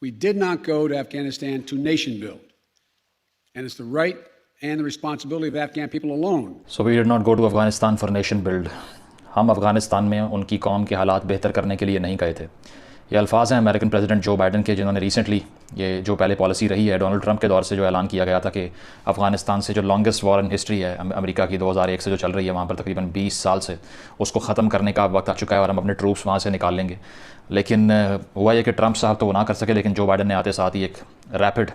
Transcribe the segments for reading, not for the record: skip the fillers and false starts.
We did not go to Afghanistan to nation build. And it's the right and the responsibility of Afghan people alone. So we did not go to Afghanistan for nation build. हम अफ़गानिस्तान में उनकी कौम के हालात बेहतर करने के लिए नहीं गए थे। ये अल्फाज हैं अमेरिकन प्रेसिडेंट जो बाइडन के, जिन्होंने रिसेंटली ये जो पहले पॉलिसी रही है डोनाल्ड ट्रंप के दौर से जो ऐलान किया गया था कि अफ़गानिस्तान से जो लॉन्गेस्ट वॉर इन हिस्ट्री है अमेरिका की 2001 से जो चल रही है वहाँ पर तकरीबन 20 साल से, उसको ख़त्म करने का वक्त आ चुका है और हम अपने ट्रूप्स वहाँ से निकाल लेंगे। लेकिन हुआ ये कि ट्रंप साहब तो वो ना कर सके, लेकिन जो बाइडन ने आते साथ ही एक रैपिड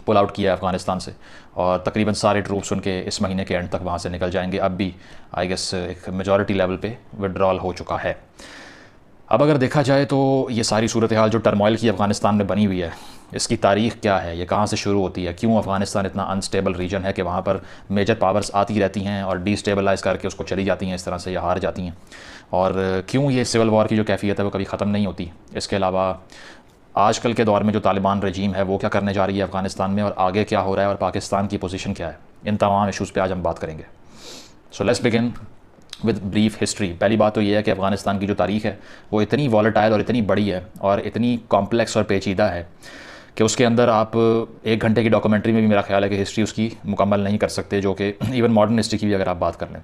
पुल आउट किया है अफ़गानिस्तान से और तकरीबन सारे ट्रूप्स उनके इस महीने के एंड तक वहाँ से निकल जाएंगे। अब भी आई गेस एक मेजॉरिटी लेवल पे विड्रॉल हो चुका है। अब अगर देखा जाए तो ये सारी सूरत हाल जो टर्मोइल की अफ़गानिस्तान में बनी हुई है, इसकी तारीख़ क्या है, ये कहाँ से शुरू होती है, क्यों अफ़गानिस्तान इतना अनस्टेबल रीजन है कि वहाँ पर मेजर पावर्स आती रहती हैं और डिस्टेबलाइज़ करके उसको चली जाती हैं, इस तरह से या हार जाती हैं, और क्यों ये सिविल वॉर की जो कैफियत है वो कभी ख़त्म नहीं होती। इसके अलावा आजकल के दौर में जो तालिबान रजीम है वो क्या करने जा रही है अफ़गानिस्तान में और आगे क्या हो रहा है और पाकिस्तान की पोजीशन क्या है, इन तमाम इशूज़ पे आज हम बात करेंगे। So let's begin with brief history. पहली बात तो ये है कि अफ़गानिस्तान की जो तारीख़ है वो इतनी वॉलेटाइल और इतनी बड़ी है और इतनी कॉम्प्लेक्स और पेचीदा है कि उसके अंदर आप 1 घंटे की डॉक्यूमेंट्री में भी मेरा ख्याल है कि हिस्ट्री उसकी मुकम्मल नहीं कर सकते, जो कि इवन मॉडर्न हिस्ट्री की भी अगर आप बात कर लें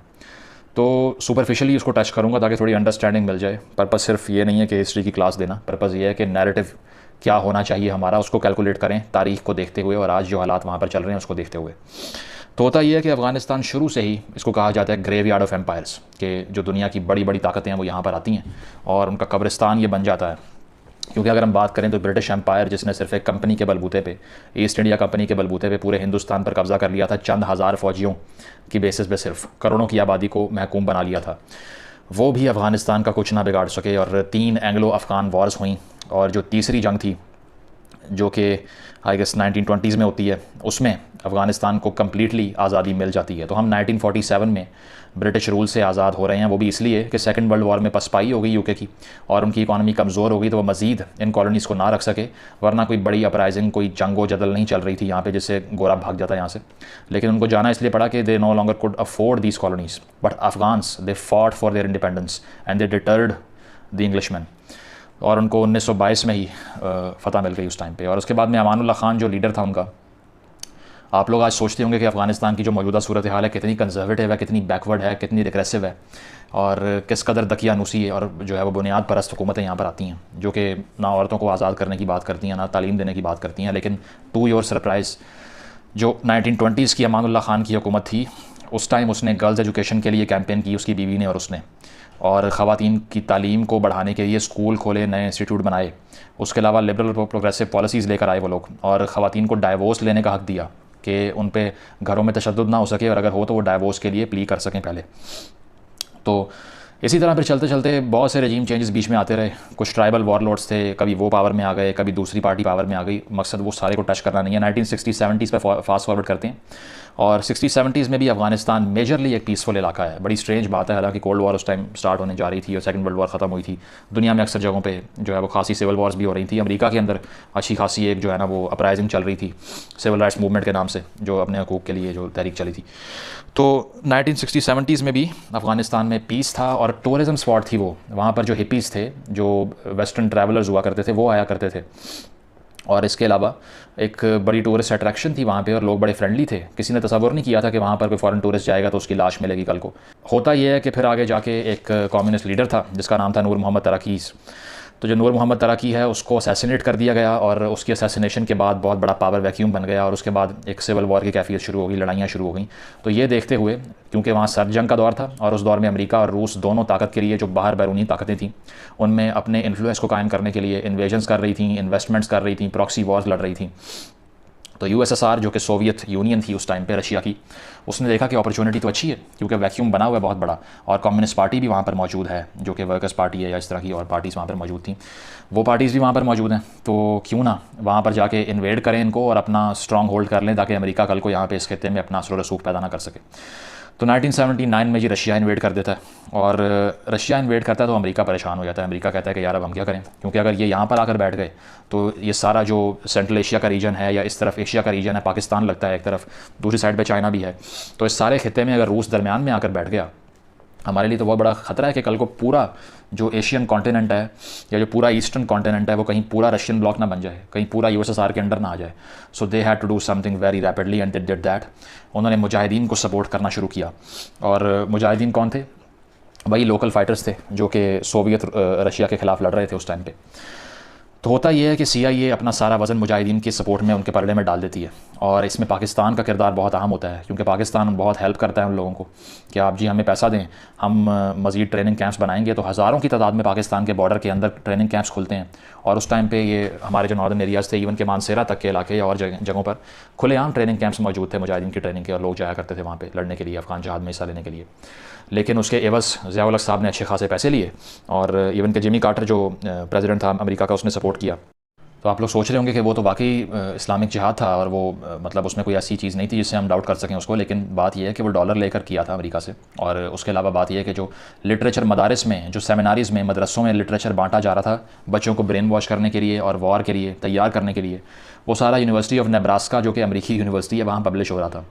तो सुपरफिशियली उसको टच करूँगा ताकि थोड़ी अंडरस्टैंडिंग मिल जाए। पर्पज़ सिर्फ ये नहीं है कि हिस्ट्री की क्लास देना, पर्पज़ ये है कि नैरेटिव क्या होना चाहिए हमारा उसको कैलकुलेट करें तारीख़ को देखते हुए और आज जो हालात वहाँ पर चल रहे हैं उसको देखते हुए। तो होता यह है कि अफ़गानिस्तान शुरू से ही इसको कहा जाता है ग्रेव यार्ड ऑफ एम्पायर्स, कि जो दुनिया की बड़ी बड़ी ताकतें हैं वो यहाँ पर आती हैं और उनका कब्रिस्तान ये बन जाता है। क्योंकि अगर हम बात करें तो ब्रिटिश एम्पायर, जिसने सिर्फ एक कंपनी के बलबूते पे, ईस्ट इंडिया कंपनी के बलबूते पे पूरे हिंदुस्तान पर कब्ज़ा कर लिया था, चंद हज़ार फ़ौजियों की बेसिस पे सिर्फ करोड़ों की आबादी को महकूम बना लिया था, वो भी अफ़गानिस्तान का कुछ ना बिगाड़ सके। और 3 एंग्लो अफ़गान वॉर्स हुई और जो तीसरी जंग थी जो कि आई गेस 1920s में होती है, उसमें अफ़गानिस्तान को कम्प्लीटली आज़ादी मिल जाती है। तो हम 1947 में ब्रिटिश रूल से आज़ाद हो रहे हैं, वो भी इसलिए कि सेकंड वर्ल्ड वॉर में पसपाई हो गई यूके की और उनकी इकॉनमी कमज़ोर हो गई, तो वो मज़ीद इन कॉलोनीज़ को ना रख सके, वरना कोई बड़ी अपराइजिंग, कोई जंगो जदल नहीं चल रही थी यहाँ पे जिससे गोरा भाग जाता यहाँ से। लेकिन उनको जाना इसलिए पड़ा कि they no longer could afford these colonies, but Afghans they fought for their independence and they deterred the Englishman, और उनको 1922 में ही फ़तह मिल गई उस टाइम पे। और उसके बाद में अमानुल्लाह खान जो लीडर था उनका, आप लोग आज सोचते होंगे कि अफ़गानिस्तान की जो मौजूदा सूरत हाल है कितनी कंजर्वेटिव है, कितनी बैकवर्ड है, कितनी रिग्रेसिव है और किस कदर दकियानूसी है, और जो है वो बुनियाद परस्त हुकूमतें यहाँ पर आती हैं जो कि ना औरतों को आज़ाद करने की बात करती हैं ना तालीम देने की बात करती हैं। लेकिन टू योर सरप्राइज़ जो 1920s की अमानुल्लाह खान की हुकूमत थी, उस टाइम उसने गर्ल्स एजुकेशन के लिए कैंपेन की, उसकी बीवी ने और उसने, और ख़वातीन की तालीम को बढ़ाने के लिए स्कूल खोले, नए इंस्टीट्यूट बनाए। उसके अलावा लिबरल प्रोग्रेसिव पॉलिसीज़ लेकर आए वो लोग, और ख़वातीन को डाइवोर्स लेने का हक़ दिया कि उन पे घरों में तशद्दुद ना हो सके और अगर हो तो वो डाइवोर्स के लिए प्ली कर सकें पहले। तो इसी तरह फिर चलते चलते बहुत से रजीम चेंजेस बीच में आते रहे। कुछ ट्राइबल वॉरलॉर्ड्स थे, कभी वो पावर में आ गए, कभी दूसरी पार्टी पावर में आ गई। मकसद वो सारे को टच करना नहीं है। 1960-70s पे फास्ट फॉरवर्ड करते हैं और 60-70s में भी अफ़गानिस्तान मेजरली एक पीसफुल इलाका है। बड़ी स्ट्रेंज बात है, हालांकि कोल्ड वॉर उस टाइम स्टार्ट होने जा रही थी और सेकंड वर्ल्ड वॉर ख़त्म हुई थी। दुनिया में अक्सर जगहों पे जो है वो खासी सिविल वॉर्स भी हो रही थी। अमेरिका के अंदर अच्छी खासी एक जो है ना वो अपराइजिंग चल रही थी सिविल राइट्स मूवमेंट के नाम से, जो अपने हकूक़ के लिए जो तहरीक चली थी। तो 1960-70s में भी अफ़गानिस्तान में पीस था और टूरिज़म स्पॉट थी वो। वहाँ पर जो हिपीज़ थे, जो वेस्टर्न ट्रैवलर्स हुआ करते थे, वो आया करते थे। और इसके अलावा एक बड़ी टूरिस्ट अट्रैक्शन थी वहाँ पे और लोग बड़े फ्रेंडली थे। किसी ने तसव्वुर नहीं किया था कि वहाँ पर कोई फॉरेन टूरिस्ट जाएगा तो उसकी लाश मिलेगी कल को। होता यह है कि फिर आगे जाके एक कम्युनिस्ट लीडर था जिसका नाम था नूर मोहम्मद तराकीज़। तो जो नूर मोहम्मद तराकी है उसको असैसिनेट कर दिया गया और उसकी असैसिनेशन के बाद बहुत बड़ा पावर वैक्यूम बन गया और उसके बाद एक सिविल वॉर की कैफियत शुरू हो गई, लड़ाइयाँ शुरू हो गई। तो ये देखते हुए, क्योंकि वहाँ सर्द जंग का दौर था और उस दौर में अमेरिका और रूस दोनों ताकत के लिए जो बाहर बैरूनी ताकतें थीं उनमें अपने इन्फ्लुएंस को कायम करने के लिए इन्वेजन्स कर रही थी, इन्वेस्टमेंट्स कर रही थी, प्रॉक्सी वॉर्स लड़ रही थी। तो यूएसएसआर जो कि सोवियत यूनियन थी उस टाइम पे, रशिया की, उसने देखा कि अपॉर्चुनिटी तो अच्छी है क्योंकि वैक्यूम बना हुआ है बहुत बड़ा और कम्युनिस्ट पार्टी भी वहाँ पर मौजूद है जो कि वर्कर्स पार्टी है या इस तरह की और पार्टीज़ वहाँ पर मौजूद थी। वो पार्टीज़ भी वहाँ पर मौजूद हैं, तो क्यों ना वहाँ पर जाके इन्वेड करें इनको और अपना स्ट्रॉन्ग होल्ड कर लें ताकि अमेरिका कल को यहाँ पे इस खित्ते में अपना असर रसूख पैदा ना कर सके। तो 1979 में जी रशिया इन्वेड कर देता है और रशिया इन्वेड करता है तो अमेरिका परेशान हो जाता है। अमेरिका कहता है कि यार अब हम क्या करें, क्योंकि अगर ये यहाँ पर आकर बैठ गए तो ये सारा जो सेंट्रल एशिया का रीजन है या इस तरफ एशिया का रीजन है, पाकिस्तान लगता है एक तरफ, दूसरी साइड पे चाइना भी है, तो इस सारे खित्ते में अगर रूस दरमियान में आकर बैठ गया हमारे लिए तो बहुत बड़ा ख़तरा है कि कल को पूरा जो एशियन कॉन्टिनेंट है या जो पूरा ईस्टर्न कॉन्टिनेंट है वो कहीं पूरा रशियन ब्लॉक ना बन जाए, कहीं पूरा यूएसएसआर के अंडर ना आ जाए। So they had to do something very rapidly and they did that. उन्होंने मुजाहिदीन को सपोर्ट करना शुरू किया। और मुजाहिदीन कौन थे? वही लोकल फाइटर्स थे जो कि सोवियत रशिया के ख़िलाफ़ लड़ रहे थे उस टाइम पे। तो होता यह है कि CIA अपना सारा वज़न मुजाहिदीन की सपोर्ट में उनके पलड़े में डाल देती है, और इसमें पाकिस्तान का किरदार बहुत अहम होता है, क्योंकि पाकिस्तान बहुत हेल्प करता है उन लोगों को कि आप जी हमें पैसा दें, हम मज़ीद ट्रेनिंग कैंप्स बनाएंगे। तो हज़ारों की तादाद में पाकिस्तान के बॉर्डर के अंदर ट्रेनिंग कैंप्स खुलते हैं, और उस टाइम पे ये हमारे जो नॉर्दर्न एरियाज़ थे, इवन के मानसेरा तक के इलाके और जगहों पर खुलेआम ट्रेनिंग कैंप्स मौजूद थे मुजाहिदीन की ट्रेनिंग के, और लोग जाया करते थे वहाँ पर लड़ने के लिए, अफ़गान जहाद में हिस्सा लेने के लिए। लेकिन उसके एवज़ ज़िया-उल-हक साहब ने अच्छे खासे पैसे लिए, और इवन के जिमी कार्टर जो प्रेसिडेंट था अमेरिका का, उसने सपोर्ट किया। तो आप लोग सोच रहे होंगे कि वो तो वाकई इस्लामिक जिहाद था, और वो मतलब उसमें कोई ऐसी चीज़ नहीं थी जिससे हम डाउट कर सकें उसको। लेकिन बात यह है कि वो डॉलर लेकर किया था अमेरिका से। और उसके अलावा बात यह है कि जो लिटरेचर मदारिस में, जो सेमिनारीज़ में, मदरसों में लिटरेचर बांटा जा रहा था बच्चों को ब्रेन वॉश करने के लिए और वॉर के लिए तैयार करने के लिए, वो सारा यूनिवर्सिटी ऑफ नेब्रास्का, जो कि अमेरिकी यूनिवर्सिटी है, वहाँ पब्लिश हो रहा था।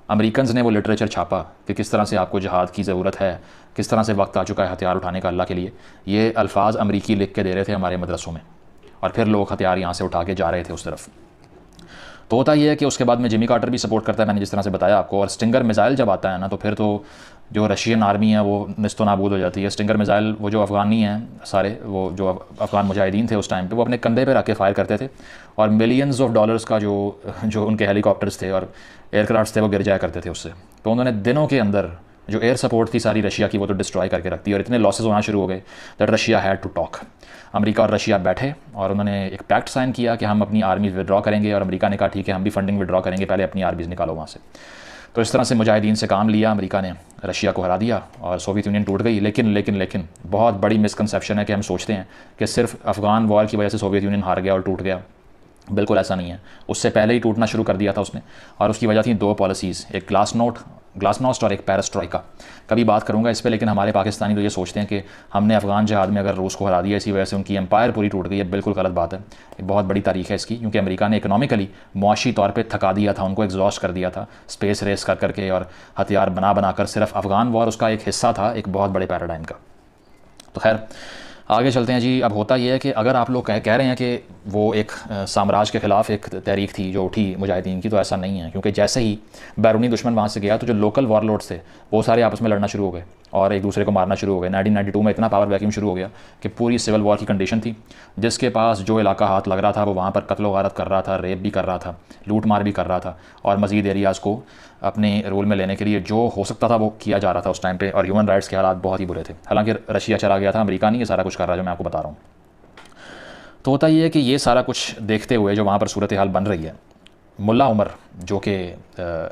अमेरिकन्स ने वो लिटरेचर छापा कि किस तरह से आपको जहाद की ज़रूरत है, किस तरह से वक्त आ चुका है हथियार उठाने का अल्लाह के लिए। ये अल्फाज अमेरिकी लिख के दे रहे थे हमारे मदरसों में, और फिर लोग हथियार यहाँ से उठा के जा रहे थे उस तरफ। तो होता ये है कि उसके बाद में जिमी कार्टर भी सपोर्ट करता है, मैंने जिस तरह से बताया आपको। और स्टिंगर मिसाइल जब आता है ना, तो फिर तो जो रशियन आर्मी है वो निस्तो नाबूद हो जाती है। स्टिंगर मिसाइल, वो जो अफ़गानी हैं सारे, वो जो अफ़गान मुजाहिदीन थे उस टाइम पे, वो अपने कंधे पे रख के फायर करते थे, और मिलियंस ऑफ डॉलर्स का जो उनके हेलीकॉप्टर्स थे और एयरक्राफ्ट्स थे वो गिर जाया करते थे उससे। तो उन्होंने दिनों के अंदर जो एयर सपोर्ट थी सारी रशिया की, वो तो डिस्ट्रॉय करके रखती, और इतने लॉसेस होना शुरू हो गए that Russia had to talk. America और रशिया बैठे और उन्होंने एक पैक्ट साइन किया कि हम अपनी आर्मीज़ विड्रॉ करेंगे, और अमेरिका ने कहा ठीक है हम भी फंडिंग विड्रॉ करेंगे, पहले अपनी आर्मीज़ निकालो वहाँ से। तो इस तरह से मुजाहिदीन से काम लिया अमेरिका ने, रशिया को हरा दिया, और सोवियत यूनियन टूट गई। लेकिन बहुत बड़ी मिसकंसेप्शन है कि हम सोचते हैं कि सिर्फ अफ़गान वॉर की वजह से सोवियत यूनियन हार गया और टूट गया। बिल्कुल ऐसा नहीं है, उससे पहले ही टूटना शुरू कर दिया था उसने, और उसकी वजह थी दो पॉलिसीज़, एक ग्लासनोस्ट और एक पेरेस्ट्रोइका। कभी बात करूंगा इस पे, लेकिन हमारे पाकिस्तानी तो ये सोचते हैं कि हमने अफ़गान जहाद में अगर रूस को हरा दिया इसी वजह से उनकी एम्पायर पूरी टूट गई है। बिल्कुल गलत बात है, एक बहुत बड़ी तारीख है इसकी, क्योंकि अमेरिका ने इकोनॉमिकली, मुआशी तौर पर थका दिया था उनको, एग्जॉस्ट कर दिया था स्पेस रेस कर करके और हथियार बना कर। सिर्फ अफ़गान वॉर उसका एक हिस्सा था एक बहुत बड़े पैराडाइम का। तो खैर आगे चलते हैं जी। अब होता यह है कि अगर आप लोग कह रहे हैं कि वो एक साम्राज्य के ख़िलाफ़ एक तहरीक थी जो उठी मुजाहिदीन की, तो ऐसा नहीं है, क्योंकि जैसे ही बैरूनी दुश्मन वहाँ से गया तो जो लोकल वॉरलोड्स थे वो सारे आपस में लड़ना शुरू हो गए और एक दूसरे को मारना शुरू हो गए। 1992 में इतना पावर वैक्यूम शुरू हो गया कि पूरी सिविल वॉर की कंडीशन थी। जिसके पास जो इलाका हाथ लग रहा था वो वहाँ पर कत्ल वारत कर रहा था, रेप भी कर रहा था, लूट मार भी कर रहा था, और मज़ीद एरियाज़ को अपने रोल में लेने के लिए जो हो सकता था वो किया जा रहा था उस टाइम पे। और ह्यूमन राइट्स के हालात बहुत ही बुरे थे। हालांकि रशिया चला गया था, अमेरिका नहीं ये सारा कुछ कर रहा है जो मैं आपको बता रहा हूँ। तो होता ये है कि ये सारा कुछ देखते हुए जो वहाँ पर सूरत हाल बन रही है, मुल्ला उमर जो कि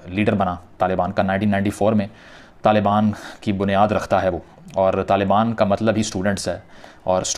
लीडर बना तालिबान का 1994 में, तालिबान की बुनियाद रखता है वो, और तालिबान का मतलब ही स्टूडेंट्स है, और